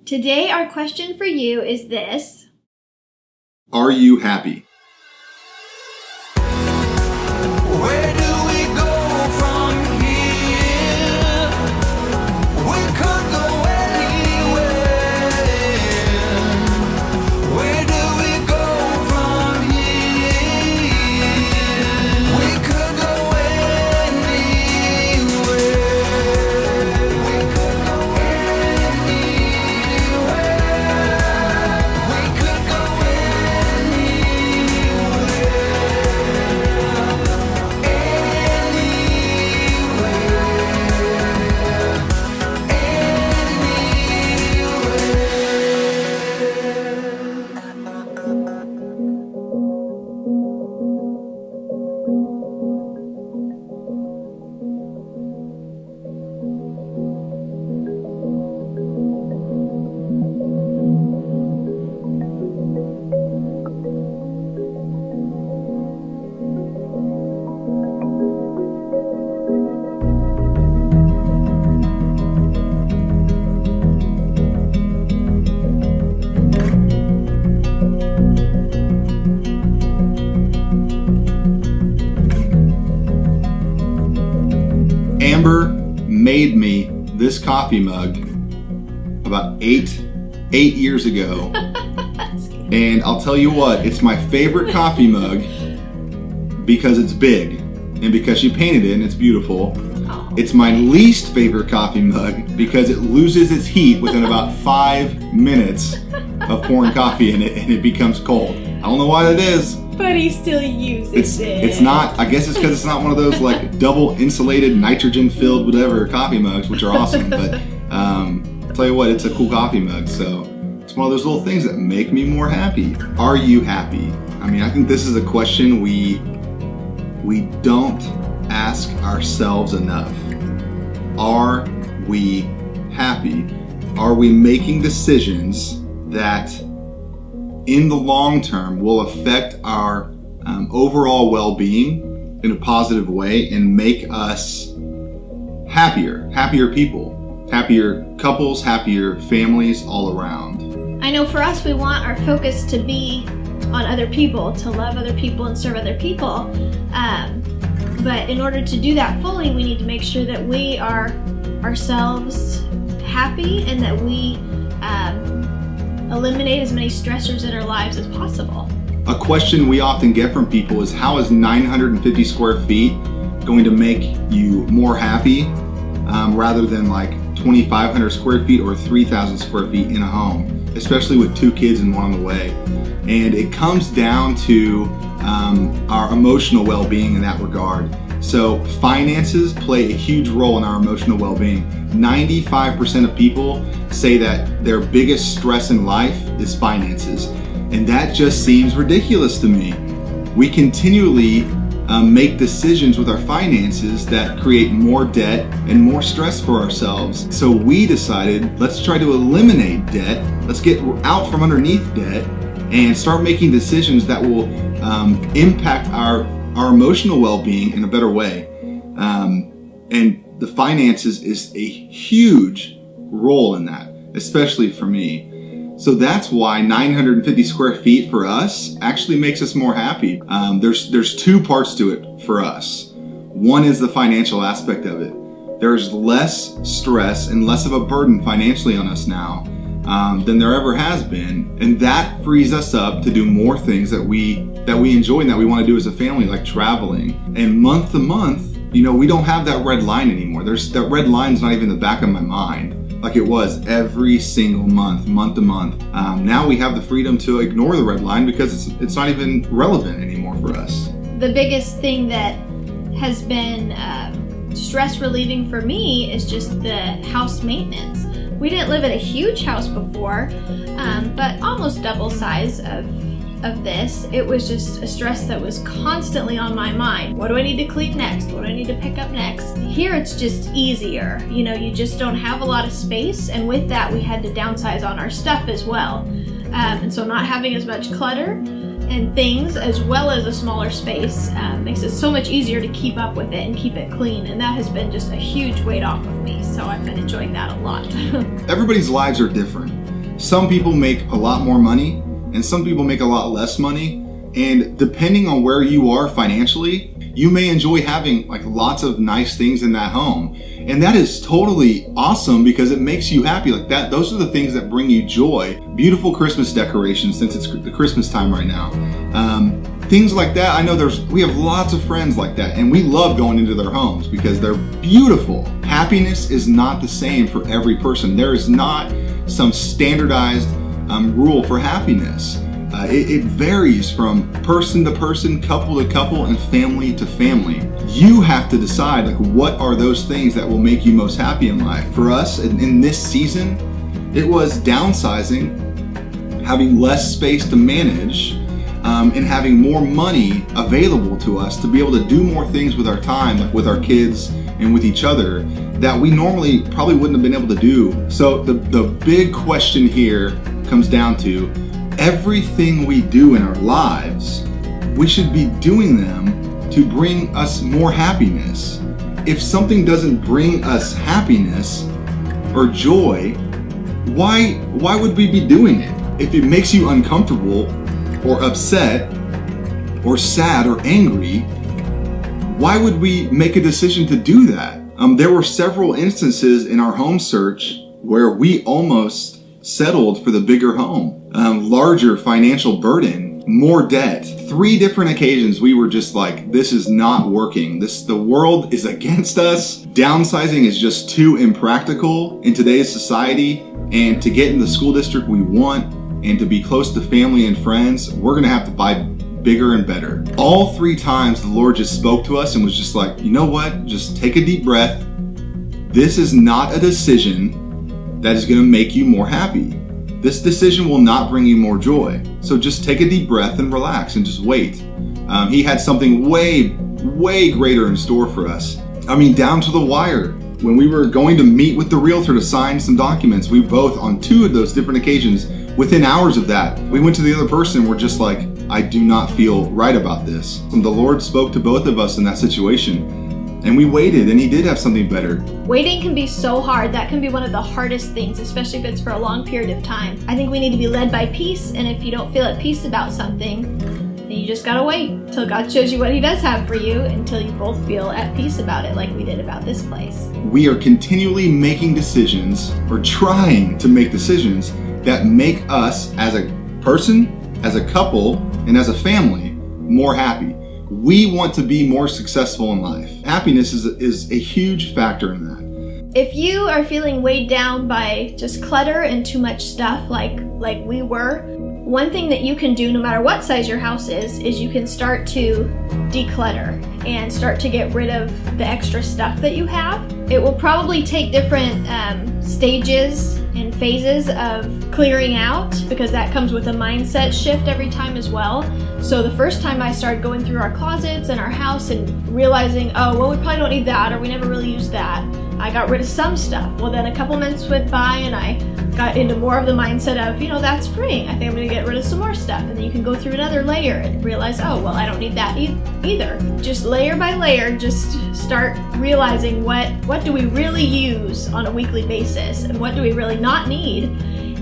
Today, our question for you is this. Are you happy? Where do we go from here? We could go anywhere. Where do we go from here? We could go anywhere. We could go anywhere. We could go Amber made me this coffee mug about eight years ago. And I'll tell you what, it's my favorite coffee mug because it's big and because she painted it and it's beautiful. Oh. It's my least favorite coffee mug because it loses its heat within about 5 minutes of pouring coffee in it and it becomes cold. I don't know why that is. But he still uses it. It's not, I guess it's because it's not one of those like double insulated, nitrogen filled, whatever coffee mugs, which are awesome. But I'll tell you what, it's a cool coffee mug. So it's one of those little things that make me more happy. Are you happy? I mean, I think this is a question we don't ask ourselves enough. Are we happy? Are we making decisions that in the long term will affect our overall well-being in a positive way and make us happier people, happier couples, happier families all around? I know for us, we want our focus to be on other people, to love other people and serve other people. But in order to do that fully, we need to make sure that we are ourselves happy and that we eliminate as many stressors in our lives as possible. A question we often get from people is, how is 950 square feet going to make you more happy rather than like 2,500 square feet or 3,000 square feet in a home, especially with 2 kids and one on the way. And it comes down to our emotional well-being in that regard. So finances play a huge role in our emotional well-being. 95% of people say that their biggest stress in life is finances. And that just seems ridiculous to me. We continually make decisions with our finances that create more debt and more stress for ourselves. So we decided, let's try to eliminate debt. Let's get out from underneath debt and start making decisions that will impact our emotional well-being in a better way. And the finances is a huge role in that, especially for me. So that's why 950 square feet for us actually makes us more happy. There's 2 parts to it for us. One is the financial aspect of it. There's less stress and less of a burden financially on us now than there ever has been. And that frees us up to do more things that we enjoy and that we want to do as a family, like traveling. And month to month, we don't have that red line anymore. That red line's not even in the back of my mind like it was every single month to month. Now we have the freedom to ignore the red line because it's not even relevant anymore for us. The biggest thing that has been stress relieving for me is just the house maintenance. We didn't live in a huge house before, but almost double size of this. It was just a stress that was constantly on my mind. What do I need to clean next? What do I need to pick up next? Here it's just easier. You just don't have a lot of space, and with that we had to downsize on our stuff as well. And so not having as much clutter and things as well as a smaller space makes it so much easier to keep up with it and keep it clean, and that has been just a huge weight off of me. So I've been enjoying that a lot. Everybody's lives are different. Some people make a lot more money and some people make a lot less money. And depending on where you are financially, you may enjoy having like lots of nice things in that home. And that is totally awesome because it makes you happy like that. Those are the things that bring you joy. Beautiful Christmas decorations, since it's the Christmas time right now. Things like that. I know we have lots of friends like that, and we love going into their homes because they're beautiful. Happiness is not the same for every person. There is not some standardized rule for happiness. It varies from person to person, couple to couple, and family to family. You have to decide like what are those things that will make you most happy in life. For us, in this season, it was downsizing, having less space to manage, and having more money available to us to be able to do more things with our time, like with our kids and with each other, that we normally probably wouldn't have been able to do. So the big question here comes down to everything we do in our lives, we should be doing them to bring us more happiness. If something doesn't bring us happiness or joy, why would we be doing it? If it makes you uncomfortable or upset or sad or angry, why would we make a decision to do that? There were several instances in our home search where we almost settled for the bigger home, larger financial burden, more debt. 3 different occasions we were just like, this is not working. The world is against us. Downsizing is just too impractical in today's society. And to get in the school district we want and to be close to family and friends, we're gonna have to buy bigger and better. All 3 times the Lord just spoke to us and was just like, you know what? Just take a deep breath. This is not a decision that is gonna make you more happy. This decision will not bring you more joy. So just take a deep breath and relax and just wait. He had something way, way greater in store for us. I mean, down to the wire. When we were going to meet with the realtor to sign some documents, we both, on 2 of those different occasions, within hours of that, we went to the other person and we're just like, I do not feel right about this. And the Lord spoke to both of us in that situation. And we waited, and He did have something better. Waiting can be so hard. That can be one of the hardest things, especially if it's for a long period of time. I think we need to be led by peace, and if you don't feel at peace about something, then you just gotta wait until God shows you what He does have for you, until you both feel at peace about it, like we did about this place. We are continually making decisions, or trying to make decisions, that make us as a person, as a couple, and as a family more happy. We want to be more successful in life. Happiness is a huge factor in that. If you are feeling weighed down by just clutter and too much stuff like we were, one thing that you can do no matter what size your house is you can start to declutter and start to get rid of the extra stuff that you have. It will probably take different stages and phases of clearing out, because that comes with a mindset shift every time as well. So the first time I started going through our closets and our house and realizing, oh, well, we probably don't need that, or we never really used that, I got rid of some stuff. Well, then a couple months went by and I got into more of the mindset of, that's freeing. I think I'm gonna get rid of some more stuff. And then you can go through another layer and realize, oh, well, I don't need that either. Just layer by layer, just start realizing what do we really use on a weekly basis and what do we really not need,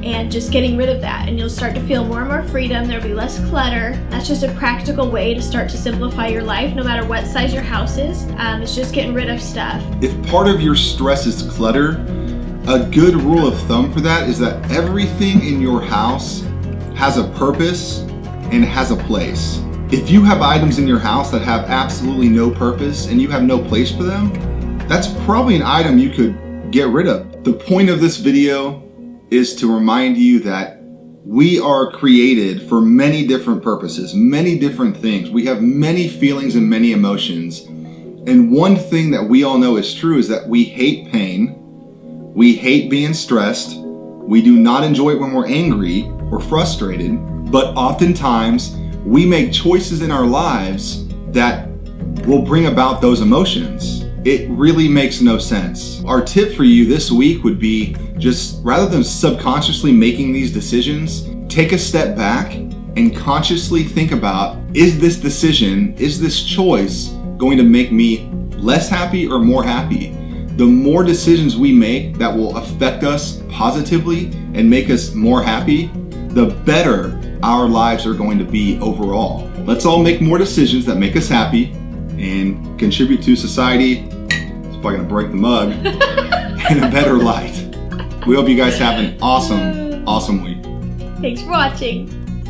and just getting rid of that. And you'll start to feel more and more freedom. There'll be less clutter. That's just a practical way to start to simplify your life, no matter what size your house is. It's just getting rid of stuff. If part of your stress is clutter, a good rule of thumb for that is that everything in your house has a purpose and has a place. If you have items in your house that have absolutely no purpose and you have no place for them, that's probably an item you could get rid of. The point of this video is to remind you that we are created for many different purposes, many different things. We have many feelings and many emotions. And one thing that we all know is true is that we hate pain. We hate being stressed. We do not enjoy it when we're angry or frustrated. But oftentimes, we make choices in our lives that will bring about those emotions. It really makes no sense. Our tip for you this week would be, just rather than subconsciously making these decisions, take a step back and consciously think about, is this decision, is this choice going to make me less happy or more happy? the more decisions we make that will affect us positively and make us more happy, the better our lives are going to be overall. Let's all make more decisions that make us happy and contribute to society. It's probably gonna break the mug. In a better light. We hope you guys have an awesome week. Thanks for watching.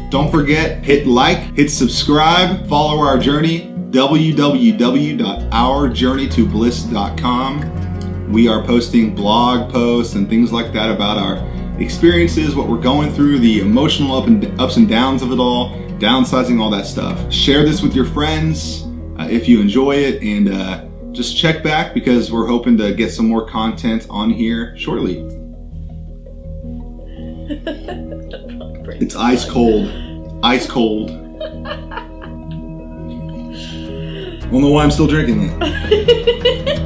Don't forget, hit like, hit subscribe, follow our journey, www.ourjourneytobliss.com. We are posting blog posts and things like that about our experiences, what we're going through, the emotional ups and downs of it all, downsizing, all that stuff. Share this with your friends if you enjoy it, and just check back because we're hoping to get some more content on here shortly. It's ice cold. Ice cold. I don't know why I'm still drinking it.